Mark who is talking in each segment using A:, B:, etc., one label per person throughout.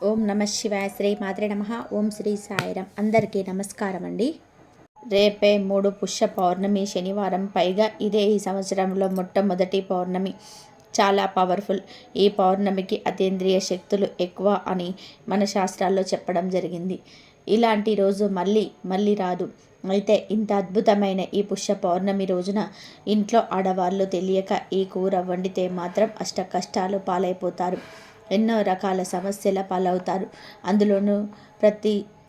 A: ఓం నమ శివాయ. శ్రీ మాత్రే నమ. ఓం శ్రీ సాయిరం. అందరికీ నమస్కారం అండి. రేపే 3 పుష్య పౌర్ణమి శనివారం. పైగా ఇదే ఈ సంవత్సరంలో మొట్టమొదటి పౌర్ణమి. చాలా పవర్ఫుల్. ఈ పౌర్ణమికి అతీంద్రియ శక్తులు ఎక్కువ అని మన శాస్త్రాల్లో చెప్పడం జరిగింది. ఇలాంటి రోజు మళ్ళీ మళ్ళీ రాదు. అయితే ఇంత అద్భుతమైన ఈ పుష్య పౌర్ణమి రోజున ఇంట్లో ఆడవాళ్ళు తెలియక ఈ కూర వండితే మాత్రం అష్ట కష్టాలు పాలైపోతారు. ఎన్నో రకాల సమస్యల పాలవుతారు. అందులోనూ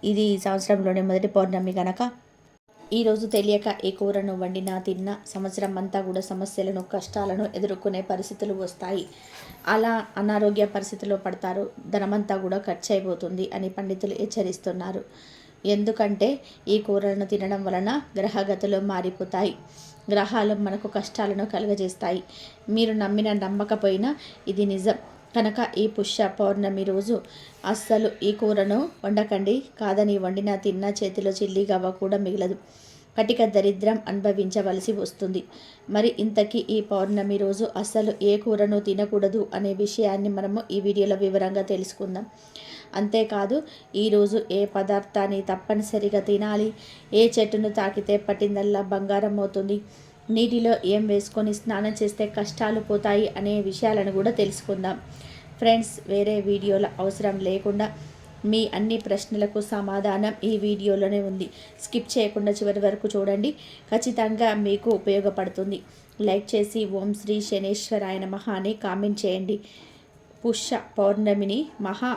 A: ఇది సంవత్సరంలోనే మొదటి పౌర్ణమి గనక ఈరోజు తెలియక ఈ కూరను వండినా తిన్నా సంవత్సరం అంతా కూడా సమస్యలను కష్టాలను ఎదుర్కొనే పరిస్థితులు వస్తాయి. అలా అనారోగ్య పరిస్థితిలో పడతారు. ధనమంతా కూడా ఖర్చు అయిపోతుంది అని పండితులు హెచ్చరిస్తున్నారు. ఎందుకంటే ఈ కూరలను తినడం వలన గ్రహగతులు మారిపోతాయి. గ్రహాలు మనకు కష్టాలను కలుగజేస్తాయి. మీరు నమ్మిన నమ్మకపోయినా ఇది నిజం. కనుక ఈ పుష్య పౌర్ణమి రోజు అస్సలు ఈ కూరను వండకండి. కాదని వండినా తిన్నా చేతిలో చిల్లిగవ్వ కూడా మిగలదు. కటిక దరిద్రం అనుభవించవలసి వస్తుంది. మరి ఇంతకీ ఈ పౌర్ణమి రోజు అస్సలు ఏ కూరను తినకూడదు అనే విషయాన్ని మనము ఈ వీడియోలో వివరంగా తెలుసుకుందాం. అంతేకాదు ఈరోజు ఏ పదార్థాన్ని తప్పనిసరిగా తినాలి, ఏ చెట్టును తాకితే పట్టిందల్లా బంగారం అవుతుంది, నీటిలో ఏం వేసుకొని స్నానం చేస్తే కష్టాలు పోతాయి అనే విషయాలను కూడా తెలుసుకుందాం. ఫ్రెండ్స్, వేరే వీడియోల అవసరం లేకుండా మీ అన్ని ప్రశ్నలకు సమాధానం ఈ వీడియోలోనే ఉంది. స్కిప్ చేయకుండా చివరి వరకు చూడండి. ఖచ్చితంగా మీకు ఉపయోగపడుతుంది. లైక్ చేసి ఓం శ్రీ శనేశ్వరాయ నమః అని కామెంట్ చేయండి. పుష్య పౌర్ణమిని మహా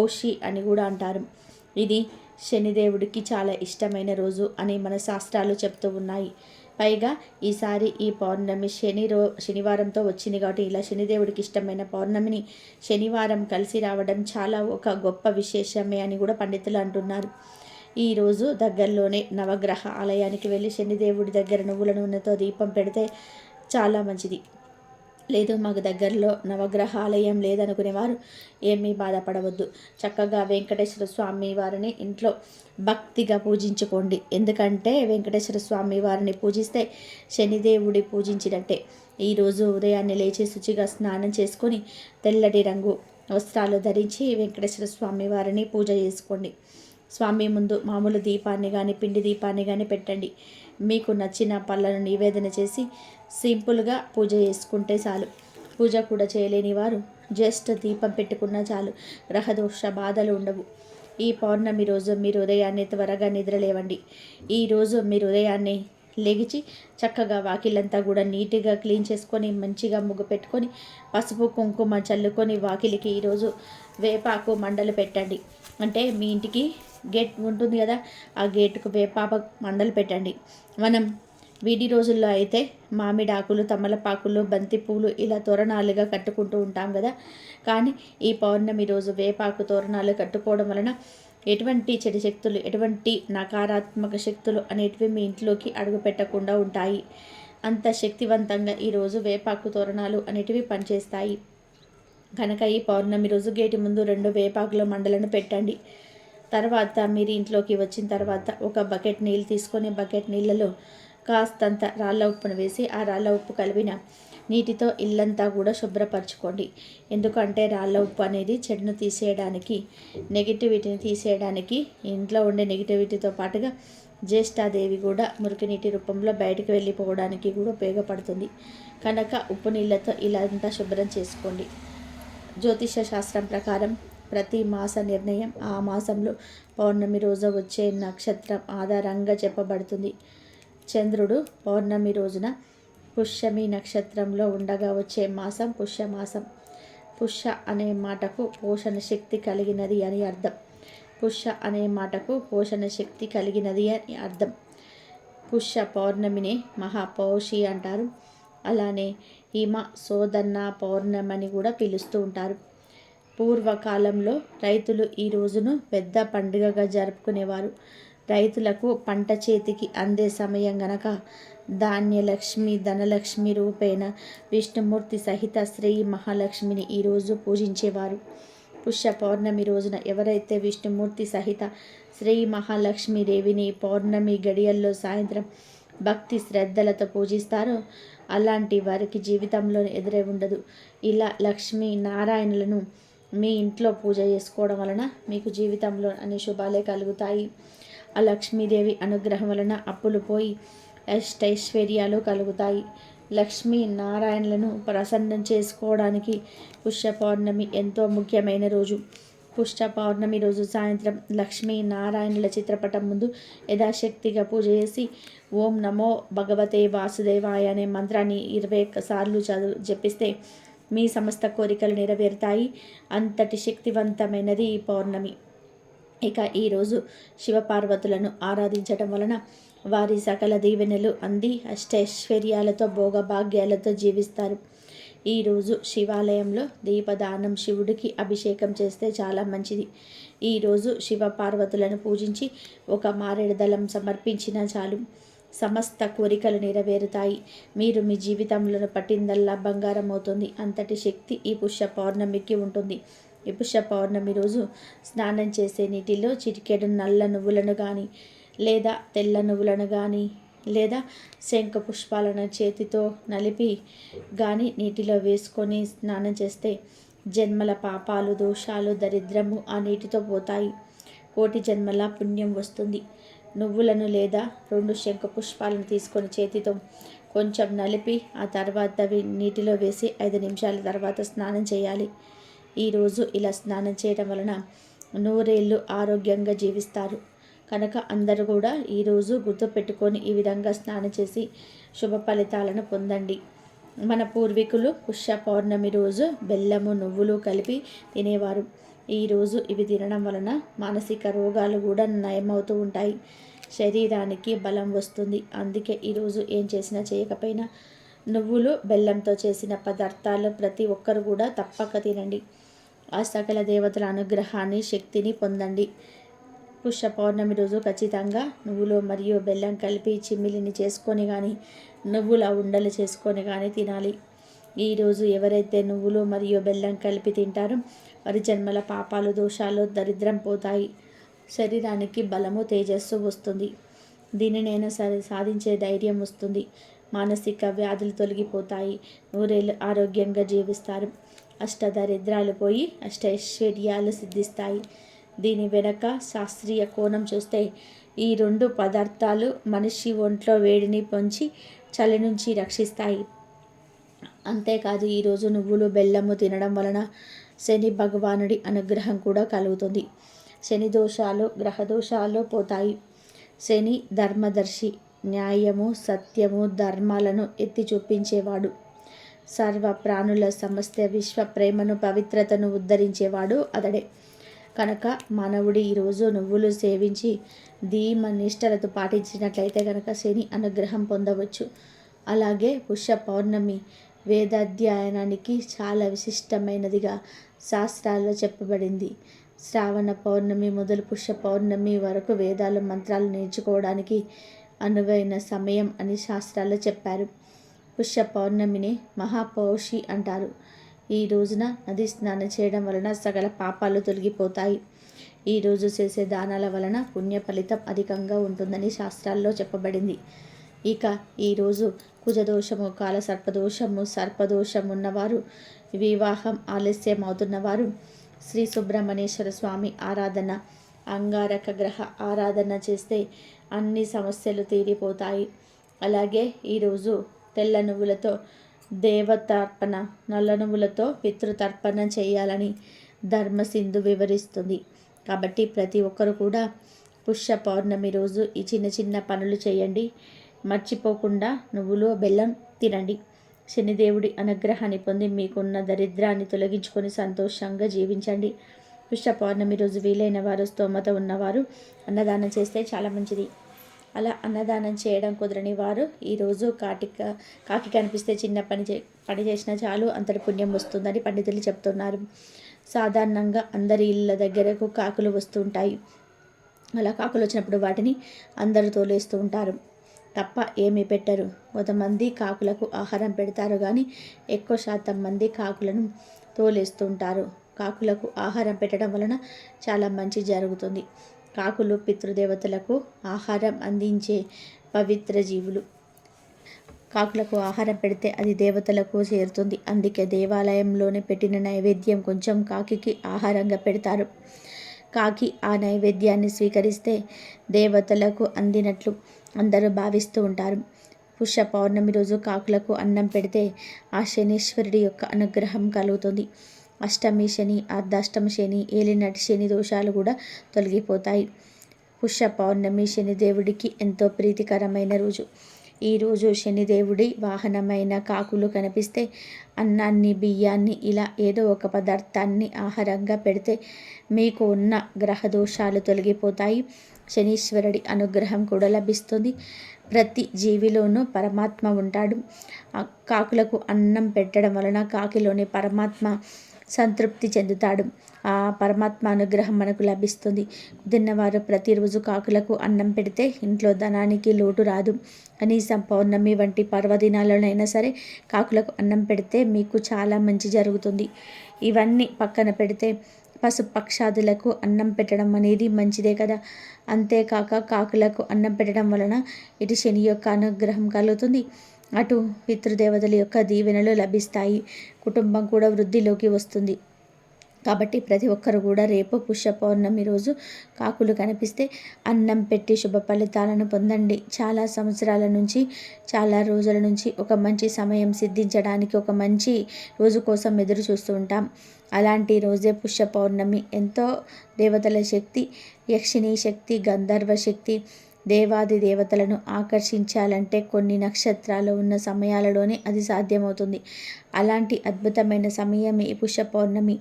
A: ఔషి అని కూడా అంటారు. ఇది శనిదేవుడికి చాలా ఇష్టమైన రోజు అని మన శాస్త్రాలు చెప్తూ ఉన్నాయి. పైగా ఈసారి ఈ పౌర్ణమి శనివారంతో వచ్చింది కాబట్టి ఇలా శనిదేవుడికి ఇష్టమైన పౌర్ణమిని శనివారం కలిసి రావడం చాలా ఒక గొప్ప విశేషమే అని కూడా పండితులు అంటున్నారు. ఈరోజు దగ్గరలోనే నవగ్రహ ఆలయానికి వెళ్ళి శనిదేవుడి దగ్గర నువ్వుల నూనెతో దీపం పెడితే చాలా మంచిది. లేదు మాకు దగ్గరలో నవగ్రహ ఆలయం లేదనుకునేవారు ఏమీ బాధపడవద్దు. చక్కగా వెంకటేశ్వర స్వామి వారిని ఇంట్లో భక్తిగా పూజించుకోండి. ఎందుకంటే వెంకటేశ్వర స్వామి వారిని పూజిస్తే శనిదేవుడి పూజించినట్టే. ఈరోజు ఉదయాన్నే లేచి శుచిగా స్నానం చేసుకొని తెల్లటి రంగు వస్త్రాలు ధరించి వెంకటేశ్వర స్వామి వారిని పూజ చేసుకోండి. స్వామి ముందు మామూలు దీపాన్ని కానీ పిండి దీపాన్ని కానీ పెట్టండి. మీకు నచ్చిన పళ్ళను నివేదన చేసి సింపుల్గా పూజ చేసుకుంటే చాలు. పూజ కూడా చేయలేని వారు జస్ట్ దీపం పెట్టుకున్నా చాలు. గ్రహదోష బాధలు ఉండవు. ఈ పౌర్ణమి రోజు మీరు ఉదయాన్నే త్వరగా నిద్రలేవండి. ఈరోజు మీరు ఉదయాన్నే లెగిచి చక్కగా వాకిలంతా కూడా నీట్గా క్లీన్ చేసుకొని మంచిగా ముగ్గు పెట్టుకొని పసుపు కుంకుమ చల్లుకొని వాకిలికి ఈరోజు వేపాకు మండలు పెట్టండి. అంటే మీ ఇంటికి గేట్ ఉంటుంది కదా, ఆ గేటుకు వేపాకు మండలు పెట్టండి. మనం వీడి రోజుల్లో అయితే మామిడాకులు, తమలపాకులు, బంతి పూలు ఇలా తోరణాలుగా కట్టుకుంటూ ఉంటాం కదా. కానీ ఈ పౌర్ణమి రోజు వేపాకు తోరణాలు కట్టుకోవడం వలన ఎటువంటి చెడు శక్తులు, ఎటువంటి నకారాత్మక శక్తులు అనేటివి మీ ఇంట్లోకి అడుగు పెట్టకుండా ఉంటాయి. అంత శక్తివంతంగా ఈరోజు వేపాకు తోరణాలు అనేటివి పనిచేస్తాయి. కనుక ఈ పౌర్ణమి రోజు గేటు ముందు 2 వేపాకుల మండలను పెట్టండి. తర్వాత మీరు ఇంట్లోకి వచ్చిన తర్వాత ఒక బకెట్ నీళ్ళు తీసుకొని బకెట్ నీళ్ళలో కాస్తంత రాళ్ళ ఉప్పును వేసి ఆ రాళ్ళ ఉప్పు కలిపిన నీటితో ఇల్లంతా కూడా శుభ్రపరచుకోండి. ఎందుకంటే రాళ్ళ ఉప్పు అనేది చెడును తీసేయడానికి, నెగిటివిటీని తీసేయడానికి, ఇంట్లో ఉండే నెగిటివిటీతో పాటుగా జ్యేష్ఠాదేవి కూడా మురికి నీటి రూపంలో బయటకు వెళ్ళిపోవడానికి కూడా ఉపయోగపడుతుంది. కనుక ఉప్పు నీళ్ళతో ఇలా అంతా శుభ్రం చేసుకోండి. జ్యోతిష శాస్త్రం ప్రకారం ప్రతి మాస నిర్ణయం ఆ మాసంలో పౌర్ణమి రోజు వచ్చే నక్షత్రం ఆధారంగా చెప్పబడుతుంది. చంద్రుడు పౌర్ణమి రోజున పుష్యమి నక్షత్రంలో ఉండగా వచ్చే మాసం పుష్యమాసం. పుష్య అనే మాటకు పోషణ శక్తి కలిగినది అని అర్థం. పుష్య అనే మాటకు పోషణ శక్తి కలిగినది అని అర్థం. పుష్య పౌర్ణమిని మహాపౌషి అంటారు. అలానే హిమ సోదన్న పౌర్ణమని కూడా పిలుస్తూ ఉంటారు. పూర్వకాలంలో రైతులు ఈ రోజును పెద్ద పండుగగా జరుపుకునేవారు. రైతులకు పంట చేతికి అందే సమయం గనక ధాన్యలక్ష్మి, ధనలక్ష్మి రూపేణ విష్ణుమూర్తి సహిత శ్రీ మహాలక్ష్మిని ఈరోజు పూజించేవారు. పుష్య పౌర్ణమి రోజున ఎవరైతే విష్ణుమూర్తి సహిత శ్రీ మహాలక్ష్మీదేవిని పౌర్ణమి గడియల్లో సాయంత్రం భక్తి శ్రద్ధలతో పూజిస్తారో అలాంటి వారికి జీవితంలో ఎదురే ఉండదు. ఇలా లక్ష్మీ నారాయణులను మీ ఇంట్లో పూజ చేసుకోవడం వలన మీకు జీవితంలో అన్ని శుభాలే కలుగుతాయి. ఆ లక్ష్మీదేవి అనుగ్రహం వలన అప్పులు పోయి అష్టైశ్వర్యాలు కలుగుతాయి. లక్ష్మీ నారాయణలను ప్రసన్నం చేసుకోవడానికి పుష్య పౌర్ణమి ఎంతో ముఖ్యమైన రోజు. పుష్య పౌర్ణమి రోజు సాయంత్రం లక్ష్మీ నారాయణుల చిత్రపటం ముందు యథాశక్తిగా పూజ చేసి ఓం నమో భగవతే వాసుదేవాయ అనే మంత్రాన్ని 21 సార్లు జపిస్తే మీ సమస్త కోరికలు నెరవేరుతాయి. అంతటి శక్తివంతమైనది ఈ పౌర్ణమి. ఇక ఈరోజు శివపార్వతులను ఆరాధించటం వలన వారి సకల దీవెనలు అంది అష్టైశ్వర్యాలతో భోగభాగ్యాలతో జీవిస్తారు. ఈరోజు శివాలయంలో దీపదానం, శివుడికి అభిషేకం చేస్తే చాలా మంచిది. ఈరోజు శివపార్వతులను పూజించి ఒక మారేడు దళం సమర్పించినా చాలు, సమస్త కోరికలు నెరవేరుతాయి. మీరు మీ జీవితంలో పట్టిందల్లా బంగారం అవుతుంది. అంతటి శక్తి ఈ పుష్య పౌర్ణమికి ఉంటుంది. ఈ పుష్య పౌర్ణమి రోజు స్నానం చేసే నీటిలో చిటికెడు నల్ల నువ్వులను కానీ లేదా తెల్ల నువ్వులను కానీ లేదా శంఖ పుష్పాలను చేతితో నలిపి కానీ నీటిలో వేసుకొని స్నానం చేస్తే జన్మల పాపాలు, దోషాలు, దరిద్రము ఆ నీటితో పోతాయి. కోటి జన్మల పుణ్యం వస్తుంది. నువ్వులను లేదా 2 శంఖ పుష్పాలను తీసుకొని చేతితో కొంచెం నలిపి ఆ తర్వాత నీటిలో వేసి 5 నిమిషాల తర్వాత స్నానం చేయాలి. ఈరోజు ఇలా స్నానం చేయడం వలన 100 ఏళ్ళు ఆరోగ్యంగా జీవిస్తారు. కనుక అందరూ కూడా ఈరోజు గుర్తుపెట్టుకొని ఈ విధంగా స్నానం చేసి శుభ ఫలితాలను పొందండి. మన పూర్వీకులు పుష్య పౌర్ణమి రోజు బెల్లము, నువ్వులు కలిపి తినేవారు. ఈరోజు ఇవి తినడం వలన మానసిక రోగాలు కూడా నయమవుతూ ఉంటాయి. శరీరానికి బలం వస్తుంది. అందుకే ఈరోజు ఏం చేసినా చేయకపోయినా నువ్వులు, బెల్లంతో చేసిన పదార్థాలు ప్రతి ఒక్కరు కూడా తప్పక తినండి. ఆ సకల దేవతల అనుగ్రహాన్ని, శక్తిని పొందండి. పుష్య పౌర్ణమి రోజు ఖచ్చితంగా నువ్వులు మరియు బెల్లం కలిపి చిమ్మిలిని చేసుకొని కానీ నువ్వుల ఉండలు చేసుకొని కానీ తినాలి. ఈరోజు ఎవరైతే నువ్వులు మరియు బెల్లం కలిపి తింటారో వారి జన్మల పాపాలు, దోషాలు, దరిద్రం పోతాయి. శరీరానికి బలము, తేజస్సు వస్తుంది. దీనినైనా సరే సాధించే ధైర్యం వస్తుంది. మానసిక వ్యాధులు తొలగిపోతాయి. 100 ఏళ్ళు ఆరోగ్యంగా జీవిస్తారు. అష్టదరిద్రాలు పోయి అష్టైశ్వర్యాలు సిద్ధిస్తాయి. దీని వెనక శాస్త్రీయ కోణం చూస్తే ఈ 2 పదార్థాలు మనిషి ఒంట్లో వేడిని పొంచి చలి నుంచి రక్షిస్తాయి. అంతేకాదు ఈరోజు నువ్వులు, బెల్లము తినడం వలన శని భగవానుడి అనుగ్రహం కూడా కలుగుతుంది. శని దోషాలు, గ్రహ దోషాలు పోతాయి. శని ధర్మదర్శి, న్యాయము, సత్యము, ధర్మాలను ఎత్తి చూపించేవాడు. సర్వ ప్రాణుల సమస్త విశ్వ ప్రేమను, పవిత్రతను ఉద్ధరించేవాడు అతడే. కనుక మానవుడు ఈరోజు నువ్వులు సేవించి ధీమ నిష్టలతో పాటించినట్లయితే కనుక శని అనుగ్రహం పొందవచ్చు. అలాగే పుష్య పౌర్ణమి వేదాధ్యయనానికి చాలా విశిష్టమైనదిగా శాస్త్రాల్లో చెప్పబడింది. శ్రావణ పౌర్ణమి మొదలు పుష్య పౌర్ణమి వరకు వేదాలు, మంత్రాలు నేర్చుకోవడానికి అనువైన సమయం అని శాస్త్రాల్లో చెప్పారు. పుష్య పౌర్ణమిని మహాపౌషి అంటారు. ఈ రోజున నది స్నానం చేయడం వలన సకల పాపాలు తొలగిపోతాయి. ఈరోజు చేసే దానాల వలన పుణ్య ఫలితం అధికంగా ఉంటుందని శాస్త్రాల్లో చెప్పబడింది. ఇక ఈరోజు కుజదోషము, కాల సర్పదోషము, సర్పదోషం ఉన్నవారు, వివాహం ఆలస్యం అవుతున్నవారు శ్రీ సుబ్రహ్మణ్యేశ్వర స్వామి ఆరాధన, అంగారక గ్రహ ఆరాధన చేస్తే అన్ని సమస్యలు తీరిపోతాయి. అలాగే ఈరోజు తెల్ల నువ్వులతో దేవతర్పణ, నల్ల నువ్వులతో పితృతర్పణ చేయాలని ధర్మసింధు వివరిస్తుంది. కాబట్టి ప్రతి ఒక్కరు కూడా పుష్య పౌర్ణమి రోజు ఈ చిన్న చిన్న పనులు చేయండి. మర్చిపోకుండా నువ్వులు, బెల్లం తినండి. శనిదేవుడి అనుగ్రహాన్ని పొంది మీకున్న దరిద్రాన్ని తొలగించుకొని సంతోషంగా జీవించండి. పుష్య పౌర్ణమి రోజు వీలైన వారు, స్తోమత ఉన్నవారు అన్నదానం చేస్తే చాలా మంచిది. అలా అన్నదానం చేయడం కుదరని వారు ఈరోజు కాకి కనిపిస్తే చిన్న పని చేసినా చాలు అంతటి పుణ్యం వస్తుందని పండితులు చెప్తున్నారు. సాధారణంగా అందరి ఇళ్ళ దగ్గరకు కాకులు వస్తుంటాయి. అలా కాకులు వచ్చినప్పుడు వాటిని అందరూ తోలేస్తూ ఉంటారు తప్ప ఏమీ పెట్టరు. కొంతమంది కాకులకు ఆహారం పెడతారు కానీ ఎక్కువ శాతం మంది కాకులను తోలేస్తూ ఉంటారు. కాకులకు ఆహారం పెట్టడం వలన చాలా మంచి జరుగుతుంది. కాకులు పితృదేవతలకు ఆహారం అందించే పవిత్ర జీవులు. కాకులకు ఆహారం పెడితే అది దేవతలకు చేరుతుంది. అందుకే దేవాలయంలోనే పెట్టిన నైవేద్యం కొంచెం కాకికి ఆహారంగా పెడతారు. కాకి ఆ నైవేద్యాన్ని స్వీకరిస్తే దేవతలకు అందినట్లు అందరూ భావిస్తూ ఉంటారు. పుష్య పౌర్ణమి రోజు కాకులకు అన్నం పెడితే ఆ శనీశ్వరుడి యొక్క అనుగ్రహం కలుగుతుంది. అష్టమి శని, అర్ధాష్టమ శని, ఏలినాటి శని దోషాలు కూడా తొలగిపోతాయి. పుష్య పౌర్ణమి శనిదేవుడికి ఎంతో ప్రీతికరమైన రోజు. ఈరోజు శనిదేవుడి వాహనమైన కాకులు కనిపిస్తే అన్నాన్ని, బియ్యాన్ని ఇలా ఏదో ఒక పదార్థాన్ని ఆహారంగా పెడితే మీకు ఉన్న గ్రహ దోషాలు తొలగిపోతాయి. శనీశ్వరుడి అనుగ్రహం కూడా లభిస్తుంది. ప్రతి జీవిలోనూ పరమాత్మ ఉంటాడు. కాకులకు అన్నం పెట్టడం వలన కాకిలోని పరమాత్మ సంతృప్తి చెందుతాడు. ఆ పరమాత్మ అనుగ్రహం మనకు లభిస్తుంది. కుదిరినవారు ప్రతిరోజు కాకులకు అన్నం పెడితే ఇంట్లో ధనానికి లోటు రాదు. కనీసం పౌర్ణమి వంటి పర్వదినాలనైనా సరే కాకులకు అన్నం పెడితే మీకు చాలా మంచి జరుగుతుంది. ఇవన్నీ పక్కన పెడితే పశుపక్షాదులకు అన్నం పెట్టడం అనేది మంచిదే కదా. అంతేకాక కాకులకు అన్నం పెట్టడం వలన ఇటు శని యొక్క అనుగ్రహం కలుగుతుంది, అటు పితృదేవతల యొక్క దీవెనలు లభిస్తాయి. కుటుంబం కూడా వృద్ధిలోకి వస్తుంది. కాబట్టి ప్రతి ఒక్కరు కూడా రేపు పుష్య పౌర్ణమి రోజు కాకులు కనిపిస్తే అన్నం పెట్టి శుభ ఫలితాలను పొందండి. చాలా సంవత్సరాల నుంచి, చాలా రోజుల నుంచి ఒక మంచి సమయం సిద్ధించడానికి ఒక మంచి రోజు కోసం ఎదురు చూస్తూ ఉంటాం. అలాంటి రోజే పుష్య పౌర్ణమి. ఎంతో దేవతల శక్తి, యక్షిణీ శక్తి, గంధర్వ శక్తి, దేవాది దేవతలను ఆకర్షించాలంటే కొన్ని నక్షత్రాలు ఉన్న సమయాలలోనే అది సాధ్యమవుతుంది. అలాంటి అద్భుతమైన సమయం ఈ పుష్య పౌర్ణమి.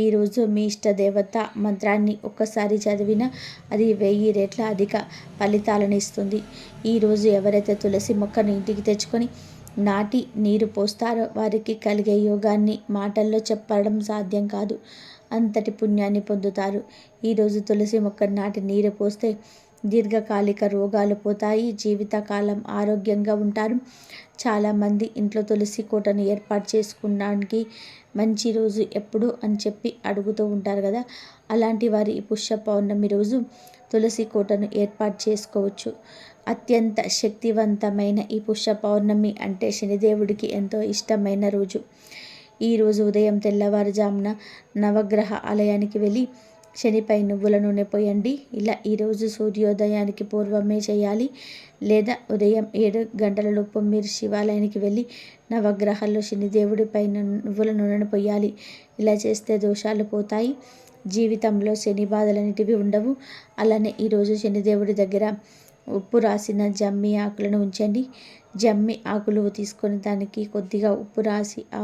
A: ఈరోజు మీ ఇష్ట దేవత మంత్రాన్ని ఒక్కసారి చదివినా అది 1000 రెట్ల అధిక ఫలితాలను ఇస్తుంది. ఈరోజు ఎవరైతే తులసి మొక్కను ఇంటికి తెచ్చుకొని నాటి నీరు పోస్తారో వారికి కలిగే యోగాన్ని మాటల్లో చెప్పడం సాధ్యం కాదు. అంతటి పుణ్యాన్ని పొందుతారు. ఈరోజు తులసి మొక్కను నాటి నీరు పోస్తే దీర్ఘకాలిక రోగాలు పోతాయి. జీవితకాలం ఆరోగ్యంగా ఉంటారు. చాలామంది ఇంట్లో తులసి కోటను ఏర్పాటు చేసుకోవడానికి మంచి రోజు ఎప్పుడు అని చెప్పి అడుగుతూ ఉంటారు కదా. అలాంటి వారి ఈ పుష్య పౌర్ణమి రోజు తులసి కోటను ఏర్పాటు చేసుకోవచ్చు. అత్యంత శక్తివంతమైన ఈ పుష్య పౌర్ణమి అంటే శనిదేవుడికి ఎంతో ఇష్టమైన రోజు. ఈరోజు ఉదయం తెల్లవారుజామున నవగ్రహ ఆలయానికి వెళ్ళి శనిపై నువ్వుల నూనె పోయండి. ఇలా ఈరోజు సూర్యోదయానికి పూర్వమే చేయాలి. లేదా ఉదయం 7 గంటలలోపు మీరు శివాలయానికి వెళ్ళి నవగ్రహాల్లో శనిదేవుడి పైన నువ్వుల నూనెను పోయాలి. ఇలా చేస్తే దోషాలు పోతాయి. జీవితంలో శని బాధలనేటివి ఉండవు. అలానే ఈరోజు శనిదేవుడి దగ్గర ఉప్పు రాసిన జమ్మి ఆకులను ఉంచండి. జమ్మి ఆకులు తీసుకొని దానికి కొద్దిగా ఉప్పు రాసి ఆ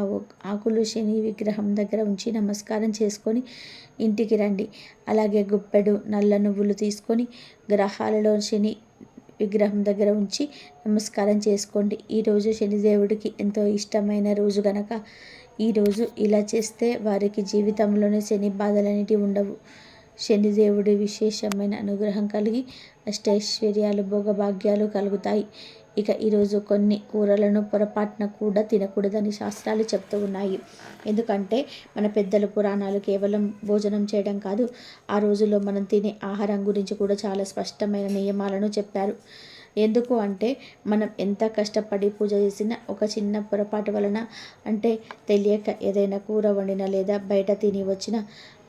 A: ఆకులు శని విగ్రహం దగ్గర ఉంచి నమస్కారం చేసుకొని ఇంటికి రండి. అలాగే గుప్పెడు నల్ల నువ్వులు తీసుకొని గ్రహాలలో శని విగ్రహం దగ్గర ఉంచి నమస్కారం చేసుకోండి. ఈరోజు శనిదేవుడికి ఎంతో ఇష్టమైన రోజు గనక ఈరోజు ఇలా చేస్తే వారికి జీవితంలోనే శని బాధలనేటివి ఉండవు. శనిదేవుడి విశేషమైన అనుగ్రహం కలిగి అష్టైశ్వర్యాలు, భోగభాగ్యాలు కలుగుతాయి. ఇక ఈరోజు కొన్ని కూరలను పొరపాటున కూడా తినకూడదని శాస్త్రాలు చెప్తూ ఉన్నాయి. ఎందుకంటే మన పెద్దలు పురాణాలు కేవలం భోజనం చేయడం కాదు, ఆ రోజుల్లో మనం తినే ఆహారం గురించి కూడా చాలా స్పష్టమైన నియమాలను చెప్పారు. ఎందుకు అంటే మనం ఎంత కష్టపడి పూజ చేసినా ఒక చిన్న పొరపాటు వలన, అంటే తెలియక ఏదైనా కూర వండినా లేదా బయట తిని వచ్చినా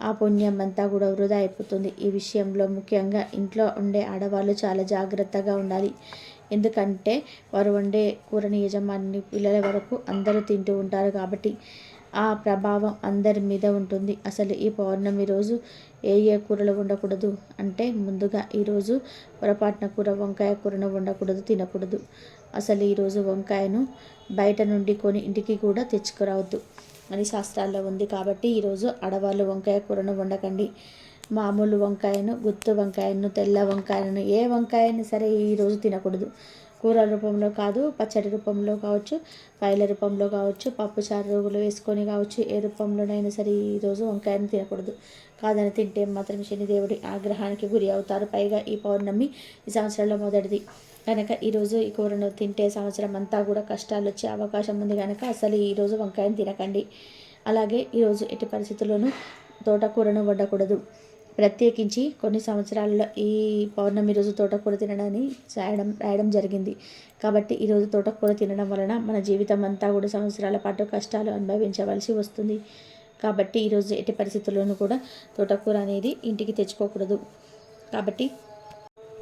A: ఆ పుణ్యం అంతా కూడా వృధా అయిపోతుంది. ఈ విషయంలో ముఖ్యంగా ఇంట్లో ఉండే ఆడవాళ్ళు చాలా జాగ్రత్తగా ఉండాలి. ఎందుకంటే వారు వండే కూరని యజమాని పిల్లల వరకు అందరూ తింటూ ఉంటారు కాబట్టి ఆ ప్రభావం అందరి మీద ఉంటుంది. అసలు ఈ పౌర్ణమి రోజు ఏ కూరలు వండకూడదు అంటే ముందుగా ఈరోజు పొరపాటున వంకాయ కూరను వండకూడదు, తినకూడదు. అసలు ఈరోజు వంకాయను బయట నుండి కొని ఇంటికి కూడా తెచ్చుకురావద్దు అని శాస్త్రాల్లో ఉంది. కాబట్టి ఈరోజు ఆడవాళ్ళు వంకాయ కూరను వండకండి. మామూలు వంకాయను, గుత్తు వంకాయను, తెల్ల వంకాయను, ఏ వంకాయను సరే ఈరోజు తినకూడదు. కూర రూపంలో కాదు, పచ్చడి రూపంలో కావచ్చు, పాయల రూపంలో కావచ్చు, పప్పుచారులు వేసుకొని కావచ్చు, ఏ రూపంలోనైనా సరే ఈరోజు వంకాయను తినకూడదు. కాదని తింటే మాత్రం శనిదేవుడి ఆగ్రహానికి గురి అవుతారు. పైగా ఈ పౌర్ణమి ఈ సంవత్సరంలో మొదటిది కనుక ఈరోజు ఈ కూరను తింటే సంవత్సరం అంతా కూడా కష్టాలు వచ్చే అవకాశం ఉంది కనుక అసలు ఈరోజు వంకాయను తినకండి. అలాగే ఈరోజు ఎట్టి పరిస్థితుల్లోనూ తోటకూరను వండకూడదు. ప్రత్యేకించి కొన్ని సంవత్సరాల్లో ఈ పౌర్ణమి రోజు తోటకూర తినడాన్ని రాయడం జరిగింది. కాబట్టి ఈరోజు తోటకూర తినడం వలన మన జీవితం అంతా కూడా సంవత్సరాల పాటు కష్టాలు అనుభవించవలసి వస్తుంది. కాబట్టి ఈరోజు ఎట్టి పరిస్థితుల్లోనూ కూడా తోటకూర అనేది ఇంటికి తెచ్చుకోకూడదు. కాబట్టి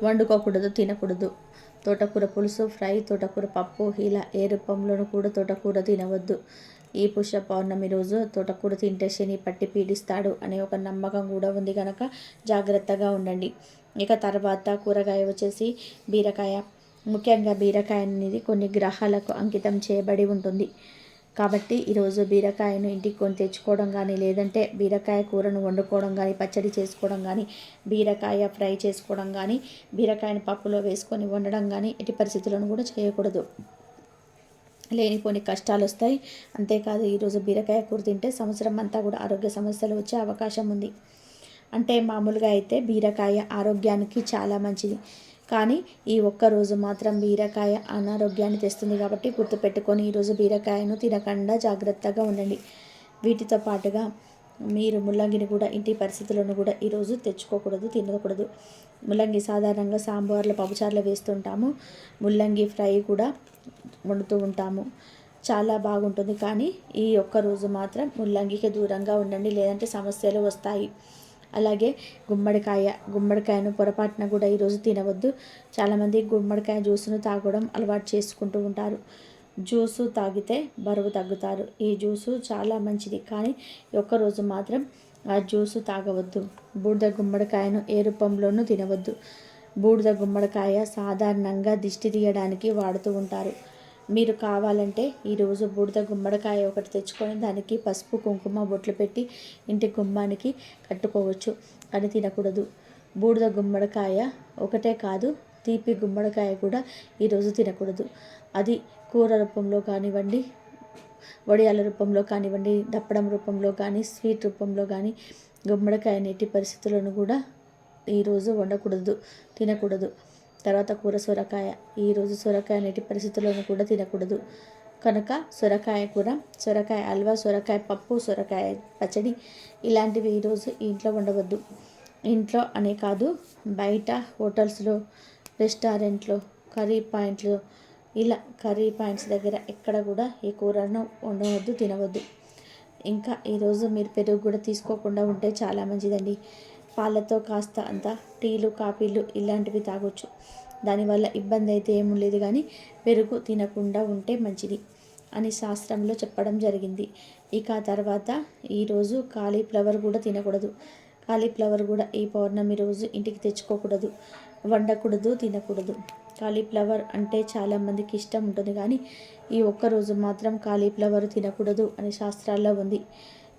A: వండుకోకూడదు, తినకూడదు. తోటకూర పులుసు, ఫ్రై, తోటకూర పప్పు ఇలా ఏ రూపంలోనూ కూడా తోటకూర తినవద్దు. ఈ పుష్య పౌర్ణమి రోజు తోటకూర తింటే శని పట్టి పీడిస్తాడు అనే ఒక నమ్మకం కూడా ఉంది కనుక జాగ్రత్తగా ఉండండి. ఇక తర్వాత కూరగాయ వచ్చేసి బీరకాయ. ముఖ్యంగా బీరకాయ అనేది కొన్ని గ్రహాలకు అంకితం చేయబడి ఉంటుంది. కాబట్టి ఈరోజు బీరకాయను ఇంటికి కొని తెచ్చుకోవడం కానీ, లేదంటే బీరకాయ కూరను వండుకోవడం కానీ, పచ్చడి చేసుకోవడం కానీ, బీరకాయ ఫ్రై చేసుకోవడం కానీ, బీరకాయను పప్పులో వేసుకొని వండడం కానీ ఎట్టి పరిస్థితులను కూడా చేయకూడదు. లేనిపోని కష్టాలు వస్తాయి. అంతేకాదు ఈరోజు బీరకాయ కూర తింటే సంవత్సరం అంతా కూడా ఆరోగ్య సమస్యలు వచ్చే అవకాశం ఉంది. అంటే మామూలుగా అయితే బీరకాయ ఆరోగ్యానికి చాలా మంచిది. కానీ ఈ ఒక్కరోజు మాత్రం బీరకాయ అనారోగ్యాన్ని తెస్తుంది. కాబట్టి గుర్తుపెట్టుకొని ఈరోజు బీరకాయను తినకుండా జాగ్రత్తగా ఉండండి. వీటితో పాటుగా మీరు ముల్లంగిని కూడా ఇంటి పరిస్థితులను కూడా ఈరోజు తెచ్చుకోకూడదు, తినకూడదు. ముల్లంగి సాధారణంగా సాంబార్లో, పప్పుచారులో వేస్తుంటాము. ముల్లంగి ఫ్రై కూడా వండుతూ ఉంటాము. చాలా బాగుంటుంది. కానీ ఈ ఒక్కరోజు మాత్రం ముల్లంగికి దూరంగా ఉండండి, లేదంటే సమస్యలు వస్తాయి. అలాగే గుమ్మడికాయను పొరపాటున కూడా ఈరోజు తినవద్దు. చాలామంది గుమ్మడికాయ జ్యూస్ను తాగడం అలవాటు చేసుకుంటూ ఉంటారు. జ్యూసు తాగితే బరువు తగ్గుతారు. ఈ జ్యూసు చాలా మంచిది. కానీ ఒక్కరోజు మాత్రం ఆ జ్యూసు తాగవద్దు. బూడిద గుమ్మడికాయను ఏ రూపంలోనూ తినవద్దు. బూడిద గుమ్మడికాయ సాధారణంగా దిష్టి తీయడానికి వాడుతూ ఉంటారు. మీరు కావాలంటే ఈరోజు బూడిద గుమ్మడికాయ ఒకటి తెచ్చుకొని దానికి పసుపు, కుంకుమ బొట్లు పెట్టి ఇంటి గుమ్మానికి కట్టుకోవచ్చు. అని తినకూడదు. బూడిద గుమ్మడికాయ ఒకటే కాదు, తీపి గుమ్మడికాయ కూడా ఈరోజు తినకూడదు. అది కూర రూపంలో కానివ్వండి, వడియాల రూపంలో కానివ్వండి, దప్పడం రూపంలో కానీ, స్వీట్ రూపంలో కానీ గుమ్మడికాయ ఎట్టి పరిస్థితులను కూడా ఈరోజు వండకూడదు, తినకూడదు. తర్వాత కూర సొరకాయ. ఈరోజు సొరకాయ ఎట్టి పరిస్థితుల్లోనూ కూడా తినకూడదు. కనుక సొరకాయ కూర, సొరకాయ హల్వా, సొరకాయ పప్పు, సొరకాయ పచ్చడి ఇలాంటివి ఈరోజు ఇంట్లో వండవద్దు. ఇంట్లో అనే కాదు, బయట హోటల్స్లో, రెస్టారెంట్లో, కర్రీ పాయింట్స్ దగ్గర ఎక్కడ కూడా ఈ కూరను వండవద్దు, తినవద్దు. ఇంకా ఈరోజు మీరు పెరుగు కూడా తీసుకోకుండా ఉంటే చాలా మంచిదండి. పాలతో కాస్త అంత టీలు, కాఫీలు ఇలాంటివి తాగొచ్చు. దానివల్ల ఇబ్బంది అయితే ఏమీ లేదు. కానీ పెరుగు తినకుండా ఉంటే మంచిది అని శాస్త్రంలో చెప్పడం జరిగింది. ఇక తర్వాత ఈరోజు కాలీఫ్లవర్ కూడా తినకూడదు. కాలీఫ్లవర్ కూడా ఈ పౌర్ణమి రోజు ఇంటికి తెచ్చుకోకూడదు, వండకూడదు, తినకూడదు. కాలీఫ్లవర్ అంటే చాలామందికి ఇష్టం ఉంటుంది. కానీ ఈ ఒక్కరోజు మాత్రం కాలీఫ్లవర్ తినకూడదు అని శాస్త్రాల్లో ఉంది.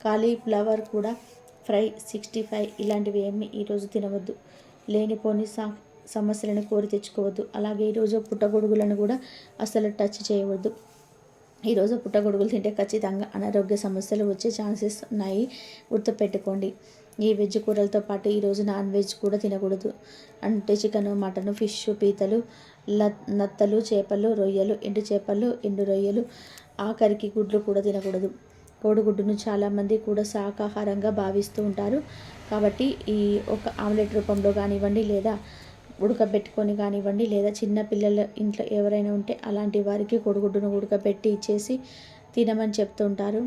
A: కాలీఫ్లవర్ కూడా ఫ్రై, 65 ఇలాంటివి ఏమీ ఈరోజు తినవద్దు. లేనిపోని సమస్యలను కోరి తెచ్చుకోవద్దు. అలాగే ఈరోజు పుట్టగొడుగులను కూడా అసలు టచ్ చేయవద్దు. ఈరోజు పుట్టగొడుగులు తింటే ఖచ్చితంగా అనారోగ్య సమస్యలు వచ్చే ఛాన్సెస్ ఉన్నాయి. గుర్తుపెట్టుకోండి. ఈ వెజ్ కూరలతో పాటు ఈరోజు నాన్ వెజ్ కూడా తినకూడదు. అంటే చికెను, మటను, ఫిష్, పీతలు, నత్తలు, చేపలు, రొయ్యలు, ఎండు చేపలు, ఎండు రొయ్యలు, ఆఖరికి గుడ్లు కూడా తినకూడదు. కోడిగుడ్డును చాలామంది కూడా శాకాహారంగా భావిస్తూ ఉంటారు. కాబట్టి ఈ ఒక ఆమ్లెట్ రూపంలో కానివ్వండి, లేదా ఉడకబెట్టుకొని కానివ్వండి, లేదా చిన్న పిల్లల ఇంట్లో ఎవరైనా ఉంటే అలాంటి వారికి కోడిగుడ్డును ఉడకబెట్టి ఇచ్చేసి తినమని చెప్తుంటారు.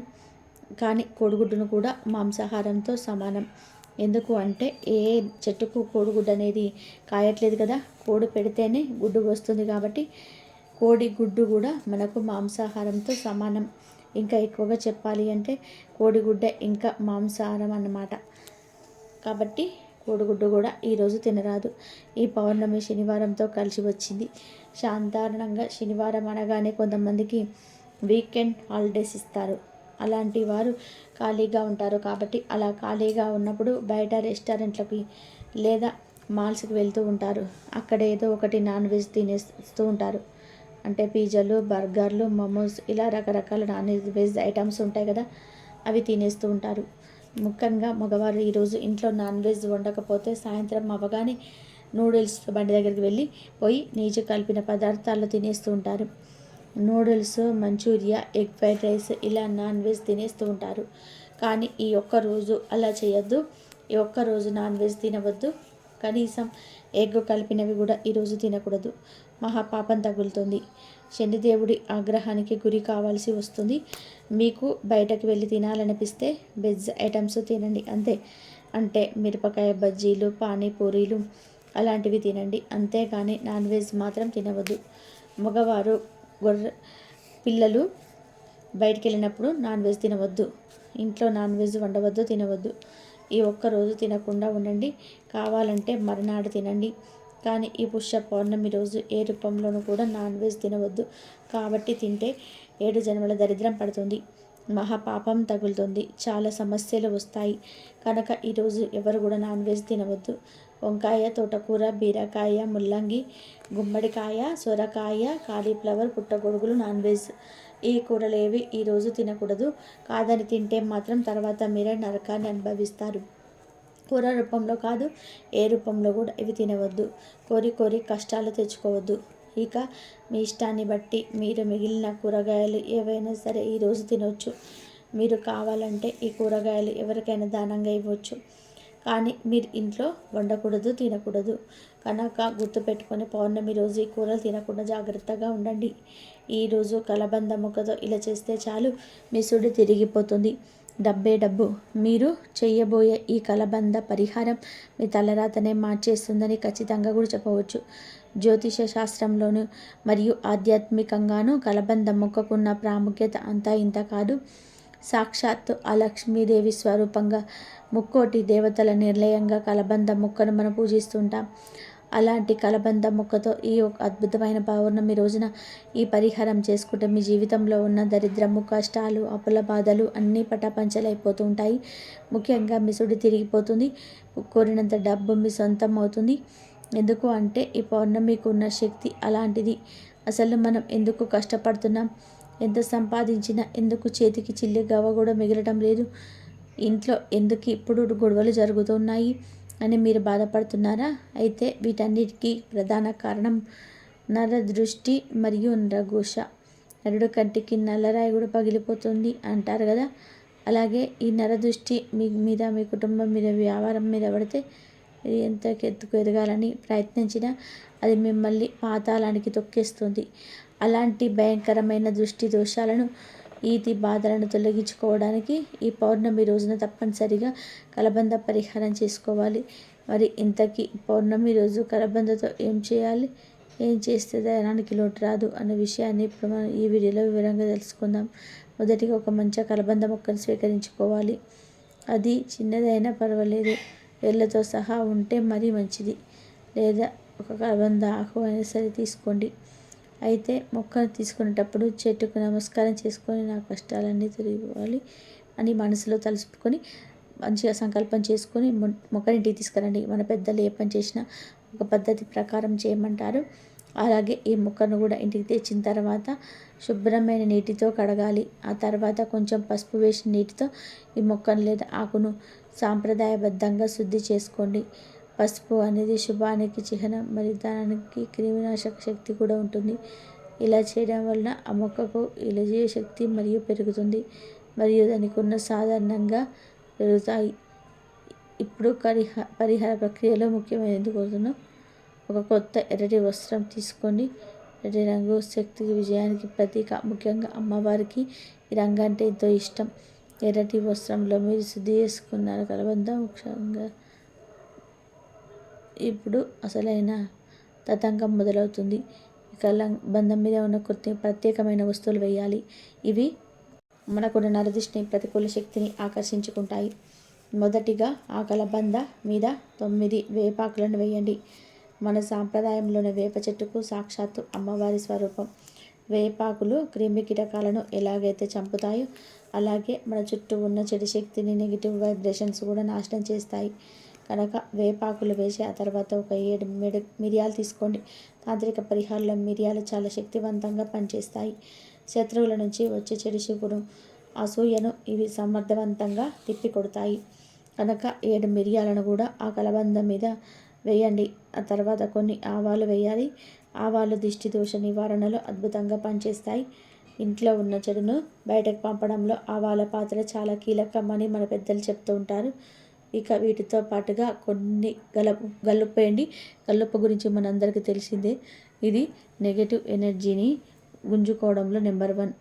A: కానీ కోడిగుడ్డును కూడా మాంసాహారంతో సమానం. ఎందుకు అంటే ఏ చెట్టుకు కోడిగుడ్డు అనేది కాయట్లేదు కదా, కోడి పెడితేనే గుడ్డు వస్తుంది. కాబట్టి కోడి గుడ్డు కూడా మనకు మాంసాహారంతో సమానం. ఇంకా ఎక్కువగా చెప్పాలి అంటే కోడిగుడ్డ ఇంకా మాంసాహారం అన్నమాట. కాబట్టి కోడిగుడ్డు కూడా ఈరోజు తినరాదు. ఈ పౌర్ణమి శనివారంతో కలిసి వచ్చింది. సాధారణంగా శనివారం అనగానే కొంతమందికి వీకెండ్ హాలిడేస్ ఇస్తారు. అలాంటి వారు ఖాళీగా ఉంటారు. కాబట్టి అలా ఖాళీగా ఉన్నప్పుడు బయట రెస్టారెంట్లకి లేదా మాల్స్కి వెళ్తూ ఉంటారు. అక్కడ ఏదో ఒకటి నాన్ వెజ్ తినేస్తూ ఉంటారు. అంటే పిజ్జాలు, బర్గర్లు, మోమోస్ ఇలా రకరకాల నాన్ వెజ్ ఐటమ్స్ ఉంటాయి కదా, అవి తినేస్తూ ఉంటారు. ముఖ్యంగా మగవారు ఈరోజు ఇంట్లో నాన్ వెజ్ వండకపోతే సాయంత్రం అవ్వగానే నూడిల్స్ బండి దగ్గరికి పోయి నీచు కలిపిన పదార్థాలు తినేస్తూ ఉంటారు. Noodles, Manchuria, egg fried rice ఇలా నాన్ వెజ్ తినేస్తూ ఉంటారు. కానీ ఈ ఒక్క రోజు అలా చేయొద్దు. ఈ ఒక్కరోజు నాన్ వెజ్ తినవద్దు. కనీసం ఎగ్ కలిపినవి కూడా ఈరోజు తినకూడదు. మహాపాపం తగులుతుంది. శనిదేవుడి ఆగ్రహానికి గురి కావాల్సి వస్తుంది. మీకు బయటకు వెళ్ళి తినాలనిపిస్తే వెజ్ ఐటమ్స్ తినండి అంతే. అంటే మిరపకాయ బజ్జీలు, పానీపూరీలు అలాంటివి తినండి. అంతేకాని నాన్ వెజ్ మాత్రం తినవద్దు. మగవారు, పిల్లలు బయటికి వెళ్ళినప్పుడు నాన్ వెజ్ తినవద్దు. ఇంట్లో నాన్ వెజ్ వండవద్దు, తినవద్దు. ఈ ఒక్కరోజు తినకుండా ఉండండి. కావాలంటే మరునాడు తినండి. కానీ ఈ పుష్య పౌర్ణమి రోజు ఏ రూపంలోనూ కూడా నాన్ వెజ్ తినవద్దు. కాబట్టి తింటే 7 జన్మల దరిద్రం పడుతుంది. మహాపాపం తగులుతుంది. చాలా సమస్యలు వస్తాయి. కనుక ఈరోజు ఎవరు కూడా నాన్ వెజ్ తినవద్దు. వంకాయ, తోటకూర, బీరకాయ, ముల్లంగి, గుమ్మడికాయ, సొరకాయ, కాలీఫ్లవర్, పుట్టగొడుగులు నాన్ వెజ్. ఈ కూరలేవి ఈరోజు తినకూడదు. కాదని తింటే మాత్రం తర్వాత మీరే నరకాన్ని అనుభవిస్తారు. కూర రూపంలో కాదు, ఏ రూపంలో కూడా ఇవి తినవద్దు. కోరి కష్టాలు తెచ్చుకోవద్దు. ఇక మీ ఇష్టాన్ని బట్టి మీరు మిగిలిన కూరగాయలు ఏవైనా సరే ఈరోజు తినవచ్చు. మీరు కావాలంటే ఈ కూరగాయలు ఎవరికైనా దానంగా ఇవ్వచ్చు. కానీ మీరు ఇంట్లో వండకూడదు, తినకూడదు. కనుక గుర్తుపెట్టుకొని పౌర్ణమి రోజు ఈ కూరలు తినకుండా జాగ్రత్తగా ఉండండి. ఈరోజు కలబంద ముక్కతో ఇలా చేస్తే చాలు, మీ సుడి తిరిగిపోతుంది. డబ్బే డబ్బు. మీరు చేయబోయే ఈ కలబంద పరిహారం మీ తలరాతనే మార్చేస్తుందని ఖచ్చితంగా కూడా చెప్పవచ్చు. జ్యోతిష శాస్త్రంలోనూ మరియు ఆధ్యాత్మికంగానూ కలబంద మొక్కకున్న ప్రాముఖ్యత అంతా ఇంత కాదు. సాక్షాత్తు ఆ లక్ష్మీదేవి స్వరూపంగా ముక్కోటి దేవతల నిలయంగా కలబంద మొక్కను మనం పూజిస్తుంటాం. అలాంటి కలబంద మొక్కతో ఈ ఒక అద్భుతమైన పౌర్ణమి రోజున ఈ పరిహారం చేసుకుంటే మీ జీవితంలో ఉన్న దరిద్రము, కష్టాలు, అప్పుల బాధలు అన్నీ పటాపంచలైపోతూ ఉంటాయి. ముఖ్యంగా మీ సుడి తిరిగిపోతుంది. కోరినంత డబ్బు మీ సొంతం అవుతుంది. ఎందుకు అంటే ఈ పౌర్ణమికి ఉన్న శక్తి అలాంటిది. అసలు మనం ఎందుకు కష్టపడుతున్నాం, ఎంత సంపాదించినా ఎందుకు చేతికి చిల్లి గవ్వ కూడా మిగలటం లేదు, ఇంట్లో ఎందుకు ఇప్పుడు గొడవలు జరుగుతున్నాయి అని మీరు బాధపడుతున్నారా? అయితే వీటన్నిటికీ ప్రధాన కారణం నరదృష్టి మరియు నరఘోష. నరుడు కంటికి నల్లరాయి కూడా పగిలిపోతుంది అంటారు కదా. అలాగే ఈ నరదృష్టి మీ మీద, మీ కుటుంబం మీద, వ్యాపారం మీద పడితే మీరు ఎంత ఎత్తుకు ఎదగాలని ప్రయత్నించినా అది మిమ్మల్ని పాతాళానికి తొక్కేస్తుంది. అలాంటి భయంకరమైన దృష్టి దోషాలను, ఈతి బాధలను తొలగించుకోవడానికి ఈ పౌర్ణమి రోజున తప్పనిసరిగా కలబంద పరిహారం చేసుకోవాలి. మరి ఇంతకీ పౌర్ణమి రోజు కలబందతో ఏం చేయాలి, ఏం చేస్తే దయానికి లోటు రాదు అనే విషయాన్ని ఇప్పుడు మనం ఈ వీడియోలో వివరంగా తెలుసుకుందాం. మొదటిగా ఒక మంచి కలబంద మొక్కను స్వీకరించుకోవాలి. అది చిన్నదైనా పర్వాలేదు, వేళ్ళతో సహా ఉంటే మరీ మంచిది. లేదా ఒక కలబంద ఆకు అయినా సరే తీసుకోండి. అయితే మొక్కను తీసుకునేటప్పుడు చెట్టుకు నమస్కారం చేసుకొని నా కష్టాలన్నీ తిరిగిపోవాలి అని మనసులో తలుచుకొని మంచిగా సంకల్పం చేసుకొని మొక్కనింటికి తీసుకురండి. మన పెద్దలు ఏ పని చేసినా ఒక పద్ధతి ప్రకారం చేయమంటారు. అలాగే ఈ మొక్కను కూడా ఇంటికి తెచ్చిన తర్వాత శుభ్రమైన నీటితో కడగాలి. ఆ తర్వాత కొంచెం పసుపు వేసిన నీటితో ఈ మొక్కను లేదా ఆకును సాంప్రదాయబద్ధంగా శుద్ధి చేసుకోండి. పసుపు అనేది శుభానికి చిహ్నం, మరి దానికి క్రిమినాశక శక్తి కూడా ఉంటుంది. ఇలా చేయడం వలన ఆ మొక్కకు ఇలజే శక్తి మరియు పెరుగుతుంది, మరియు దానికి ఉన్న సాధారణంగా పెరుగుతాయి. ఇప్పుడు పరిహార ప్రక్రియలో ముఖ్యమైన ఎందుకోతున్నాం. ఒక కొత్త ఎర్రటి వస్త్రం తీసుకోండి. ఎర్రటి రంగు శక్తికి, విజయానికి ప్రతీక. ముఖ్యంగా అమ్మవారికి ఈ రంగు అంటే ఎంతో ఇష్టం. ఎర్రటి వస్త్రంలో మీరు శుద్ధి చేసుకున్నారు కలబంద ముఖ్యంగా. ఇప్పుడు అసలైన తతంగం మొదలవుతుంది. కలబంద మీద ఉన్న కొన్ని ప్రత్యేకమైన వస్తువులు వేయాలి. ఇవి మనకున్న నరదిష్టిని, ప్రతికూల శక్తిని ఆకర్షించుకుంటాయి. మొదటిగా ఆ కలబంద మీద 9 వేపాకులను వేయండి. మన సాంప్రదాయంలోని వేప చెట్టుకు సాక్షాత్తు అమ్మవారి స్వరూపం. వేపాకులు క్రిమి కీటకాలను ఎలాగైతే చంపుతాయో అలాగే మన చుట్టూ ఉన్న చెడు శక్తిని, నెగిటివ్ వైబ్రేషన్స్ కూడా నాశనం చేస్తాయి. కనుక వేపాకులు వేసి ఆ తర్వాత ఒక 7 మిరియాలు తీసుకోండి. తాంత్రిక పరిహారంలో మిరియాలు చాలా శక్తివంతంగా పనిచేస్తాయి. శత్రువుల నుంచి వచ్చే చెడు చూపును, అసూయను ఇవి సమర్థవంతంగా తిప్పికొడతాయి. కనుక 7 మిరియాలను కూడా ఆ కలబంద మీద వేయండి. ఆ తర్వాత కొన్ని ఆవాలు వేయాలి. ఆవాలు దిష్టి దోష నివారణలో అద్భుతంగా పనిచేస్తాయి. ఇంట్లో ఉన్న చెడును బయటకు పంపడంలో ఆవాల పాత్ర చాలా కీలకమని మన పెద్దలు చెప్తూ ఉంటారు. ఇక వీటితో పాటుగా కొన్ని గల్లుప్పేయండి. గల్లుప్ప గురించి మనందరికీ తెలిసిందే. ఇది నెగటివ్ ఎనర్జీని గుంజుకోవడంలో నెంబర్ 1.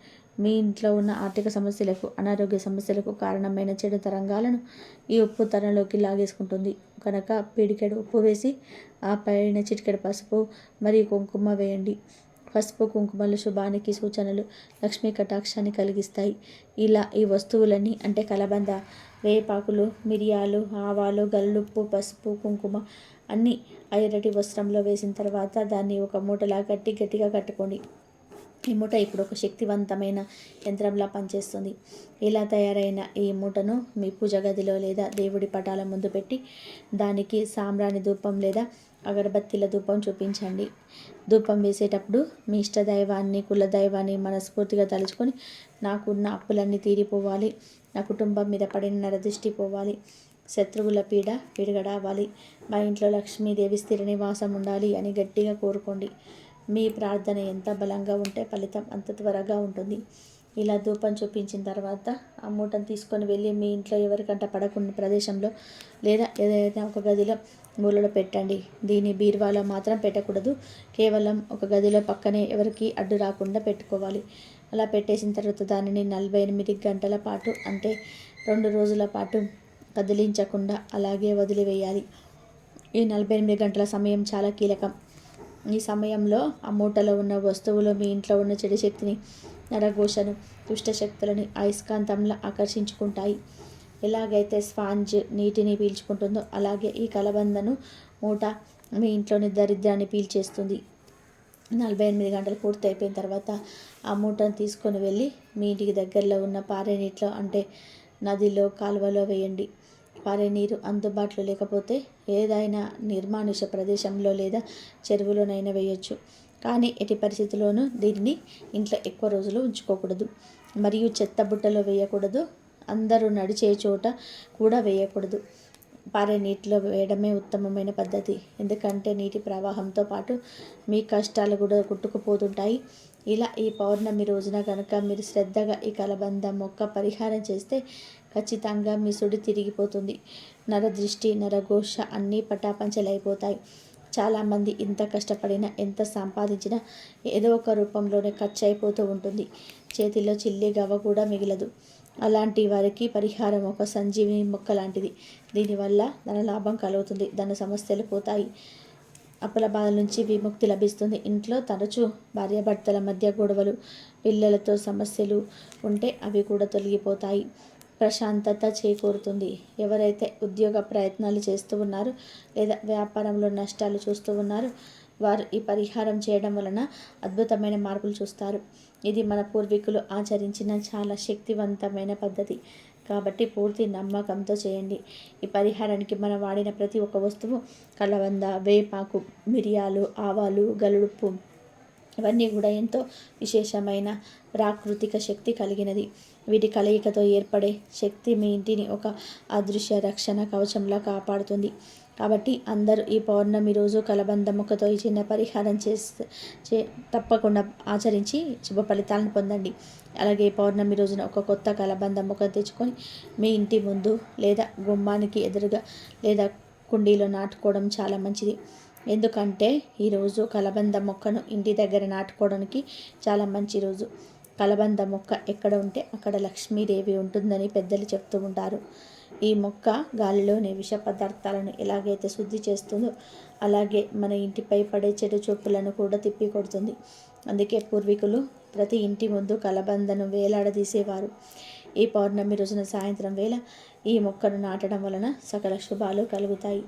A: మీ ఇంట్లో ఉన్న ఆర్థిక సమస్యలకు, అనారోగ్య సమస్యలకు కారణమైన చెడు తరంగాలను ఈ ఉప్పు తనలోకి లాగేసుకుంటుంది. కనుక పిడికెడు ఉప్పు వేసి ఆ పైన చిటికెడు పసుపు మరియు కుంకుమ వేయండి. పసుపు కుంకుమలు శుభానికి సూచనలు, లక్ష్మీ కటాక్షాన్ని కలిగిస్తాయి. ఇలా ఈ వస్తువులన్నీ అంటే కలబంద, వేపాకులు, మిరియాలు, ఆవాలు, గల్లుప్పు, పసుపు, కుంకుమ అన్నీ ఎర్రటి వస్త్రంలో వేసిన తర్వాత దాన్ని ఒక మూటలా గట్టిగా కట్టుకోండి. ఈ మూట ఇప్పుడు ఒక శక్తివంతమైన యంత్రంలా పనిచేస్తుంది. ఇలా తయారైన ఈ మూటను మీ పూజ గదిలో లేదా దేవుడి పటాల ముందు పెట్టి దానికి సాంబ్రాణి ధూపం లేదా అగరబత్తీల ధూపం చూపించండి. ధూపం వేసేటప్పుడు మీ ఇష్టదైవాన్ని, కులదైవాన్ని మనస్ఫూర్తిగా తలుచుకొని నాకున్న అప్పులన్నీ తీరిపోవాలి, నా కుటుంబం మీద పడిన నరదృష్టి పోవాలి, శత్రువుల పీడ విరగడావాలి, మా ఇంట్లో లక్ష్మీదేవి స్థిర నివాసం ఉండాలి అని గట్టిగా కోరుకోండి. మీ ప్రార్థన ఎంత బలంగా ఉంటే ఫలితం అంత త్వరగా ఉంటుంది. ఇలా ధూపం చూపించిన తర్వాత ఆ మూటను తీసుకొని వెళ్ళి మీ ఇంట్లో ఎవరికంట పడకున్న ప్రదేశంలో లేదా ఏదైనా ఒక గదిలో మూలలో పెట్టండి. దీన్ని బీరువాలో మాత్రం పెట్టకూడదు. కేవలం ఒక గదిలో పక్కనే ఎవరికి అడ్డు రాకుండా పెట్టుకోవాలి. అలా పెట్టేసిన తర్వాత దానిని 48 గంటల పాటు అంటే 2 రోజుల పాటు కదిలించకుండా అలాగే వదిలివేయాలి. ఈ 48 గంటల సమయం చాలా కీలకం. ఈ సమయంలో ఆ మూటలో ఉన్న వస్తువులు మీ ఇంట్లో ఉన్న చెడు శక్తిని, నరఘోషను, దుష్టశక్తులని అయస్కాంతంలా ఆకర్షించుకుంటాయి. ఎలాగైతే స్పాంజ్ నీటిని పీల్చుకుంటుందో అలాగే ఈ కలబందను మూట మీ ఇంట్లోని దరిద్రాన్ని పీల్చేస్తుంది. 48 గంటలు పూర్తి అయిపోయిన తర్వాత ఆ మూటను తీసుకొని వెళ్ళి మీ ఇంటికి దగ్గరలో ఉన్న పారే నీటిలో అంటే నదిలో, కాలువలో వేయండి. పారే నీరు అందుబాటులో లేకపోతే ఏదైనా నిర్మానుష్య ప్రదేశంలో లేదా చెరువులోనైనా వేయొచ్చు. కానీ ఎట్టి పరిస్థితుల్లోనూ దీనిని ఇంట్లో ఎక్కువ రోజులు ఉంచుకోకూడదు. మరియు చెత్త బుట్టలో వేయకూడదు. అందరూ నడిచే చోట కూడా వేయకూడదు. పారే నీటిలో వేయడమే ఉత్తమమైన పద్ధతి. ఎందుకంటే నీటి ప్రవాహంతో పాటు మీ కష్టాలు కూడా కొట్టుకుపోతుంటాయి. ఇలా ఈ పౌర్ణమి రోజున కనుక మీరు శ్రద్ధగా ఈ కలబంద మొక్క పరిహారం చేస్తే ఖచ్చితంగా మీ సుడి తిరిగిపోతుంది. నరదృష్టి, నరఘోష అన్నీ పటాపంచలైపోతాయి. చాలామంది ఎంత కష్టపడినా, ఎంత సంపాదించినా ఏదో ఒక రూపంలోనే ఖర్చు అయిపోతూ ఉంటుంది. చేతిలో చిల్లి గవ్వ కూడా మిగలదు. అలాంటి వారికి పరిహారం ఒక సంజీవిని మొక్క లాంటిది. దీనివల్ల ధనలాభం కలుగుతుంది, ధన సమస్యలు పోతాయి, అప్పుల బాధల నుంచి విముక్తి లభిస్తుంది. ఇంట్లో తరచూ భార్యాభర్తల మధ్య గొడవలు, పిల్లలతో సమస్యలు ఉంటే అవి కూడా తొలగిపోతాయి. ప్రశాంతత చేకూరుతుంది. ఎవరైతే ఉద్యోగ ప్రయత్నాలు చేస్తూ ఉన్నారో లేదా వ్యాపారంలో నష్టాలు చూస్తూ ఉన్నారో వారు ఈ పరిహారం చేయడం వలన అద్భుతమైన మార్పులు చూస్తారు. ఇది మన పూర్వీకులు ఆచరించిన చాలా శక్తివంతమైన పద్ధతి. కాబట్టి పూర్తి నమ్మకంతో చేయండి. ఈ పరిహారానికి మనం వాడిన ప్రతి ఒక్క వస్తువు కలబంద, వేపాకు, మిరియాలు, ఆవాలు, గల్లుప్పు ఇవన్నీ కూడా ఎంతో విశేషమైన ప్రాకృతిక శక్తి కలిగినది. వీటి కలయికతో ఏర్పడే శక్తి మీ ఇంటిని ఒక అదృశ్య రక్షణ కవచంలా కాపాడుతుంది. కాబట్టి అందరూ ఈ పౌర్ణమి రోజు కలబంద మొక్కతో ఈ చిన్న పరిహారం తప్పకుండా ఆచరించి శుభ ఫలితాలను పొందండి. అలాగే పౌర్ణమి రోజున ఒక కొత్త కలబంద మొక్క తెచ్చుకొని మీ ఇంటి ముందు లేదా గుమ్మానికి ఎదురుగా లేదా కుండీలో నాటుకోవడం చాలా మంచిది. ఎందుకంటే ఈరోజు కలబంద మొక్కను ఇంటి దగ్గర నాటుకోవడానికి చాలా మంచి రోజు. కలబంద మొక్క ఎక్కడ ఉంటే అక్కడ లక్ష్మీదేవి ఉంటుందని పెద్దలు చెప్తూ ఉంటారు. ఈ మొక్క గాలిలోని విష పదార్థాలను ఎలాగైతే శుద్ధి చేస్తుందో అలాగే మన ఇంటిపై పడే చెడు చూపులను కూడా తిప్పి కొడుతుంది. అందుకే పూర్వీకులు ప్రతి ఇంటి ముందు కలబందను వేలాడదీసేవారు. ఈ పౌర్ణమి రోజున సాయంత్రం వేళ ఈ మొక్కను నాటడం వలన సకల శుభాలు కలుగుతాయి.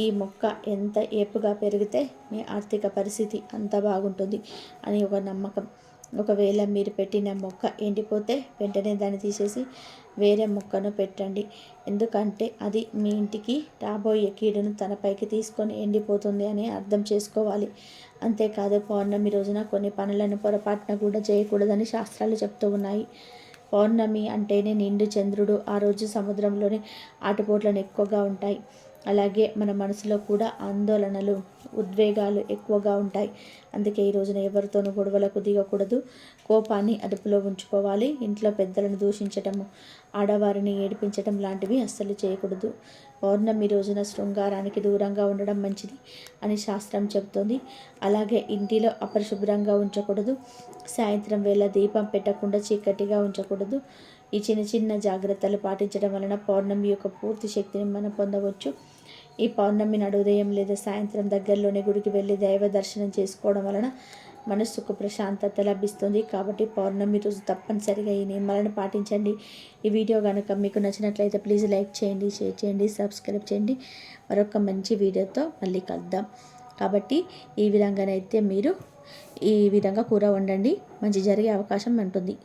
A: ఈ మొక్క ఎంత ఏపుగా పెరిగితే మీ ఆర్థిక పరిస్థితి అంత బాగుంటుంది అని ఒక నమ్మకం. ఒకవేళ మీరు పెట్టిన మొక్క ఎండిపోతే వెంటనే దాన్ని తీసేసి వేరే మొక్కను పెట్టండి. ఎందుకంటే అది మీ ఇంటికి రాబోయే కీడును తనపైకి తీసుకొని ఎండిపోతుంది అని అర్థం చేసుకోవాలి. అంతేకాదు పౌర్ణమి రోజున కొన్ని పనులను పొరపాటున కూడా చేయకూడదని శాస్త్రాలు చెప్తూ ఉన్నాయి. పౌర్ణమి అంటేనే నిండు చంద్రుడు. ఆ రోజు సముద్రంలోని ఆటుపోట్లను ఎక్కువగా ఉంటాయి. అలాగే మన మనసులో కూడా ఆందోళనలు, ఉద్వేగాలు ఎక్కువగా ఉంటాయి. అందుకే ఈ రోజున ఎవరితోనూ గొడవలకు దిగకూడదు. కోపాన్ని అదుపులో ఉంచుకోవాలి. ఇంట్లో పెద్దలను దూషించటము, ఆడవారిని ఏడిపించటం లాంటివి అస్సలు చేయకూడదు. పౌర్ణమి రోజున శృంగారానికి దూరంగా ఉండడం మంచిది అని శాస్త్రం చెబుతోంది. అలాగే ఇంటిలో అపరిశుభ్రంగా ఉంచకూడదు. సాయంత్రం వేళ దీపం పెట్టకుండా చీకటిగా ఉంచకూడదు. ఈ చిన్న చిన్న జాగ్రత్తలు పాటించడం వలన పౌర్ణమి యొక్క పూర్తి శక్తిని మనం పొందవచ్చు. ఈ పౌర్ణమి నాడు ఉదయం లేదా సాయంత్రం దగ్గరలోనే గుడికి వెళ్ళి దైవ దర్శనం చేసుకోవడం వలన మనస్సుకు ప్రశాంతత లభిస్తుంది. కాబట్టి పౌర్ణమి రోజు తప్పనిసరిగా ఈ నియమాలను పాటించండి. ఈ వీడియో కనుక మీకు నచ్చినట్లయితే ప్లీజ్ లైక్ చేయండి, షేర్ చేయండి, సబ్స్క్రైబ్ చేయండి. మరొక మంచి వీడియోతో మళ్ళీ కలుద్దాం. కాబట్టి ఈ విధంగానైతే మీరు ఈ విధంగా కూర వండండి, మంచి జరిగే అవకాశం ఉంటుంది.